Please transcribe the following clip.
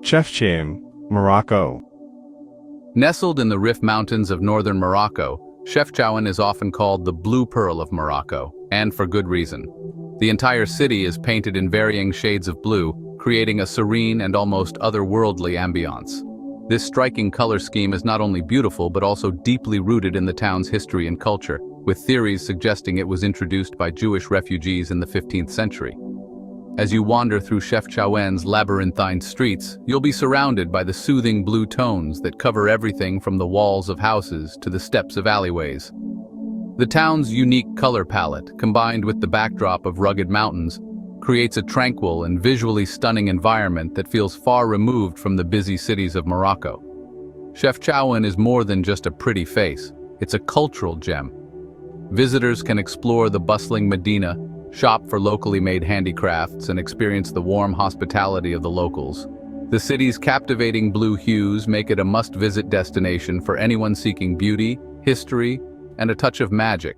Chefchaouen, Morocco. Nestled in the Rif Mountains of northern Morocco, Chefchaouen is often called the Blue Pearl of Morocco, and for good reason. The entire city is painted in varying shades of blue, creating a serene and almost otherworldly ambiance. This striking color scheme is not only beautiful but also deeply rooted in the town's history and culture, with theories suggesting it was introduced by Jewish refugees in the 15th century. As you wander through Chefchaouen's labyrinthine streets, you'll be surrounded by the soothing blue tones that cover everything from the walls of houses to the steps of alleyways. The town's unique color palette, combined with the backdrop of rugged mountains, creates a tranquil and visually stunning environment that feels far removed from the busy cities of Morocco. Chefchaouen is more than just a pretty face, it's a cultural gem. Visitors can explore the bustling Medina, shop for locally made handicrafts, and experience the warm hospitality of the locals. The city's captivating blue hues make it a must-visit destination for anyone seeking beauty, history, and a touch of magic.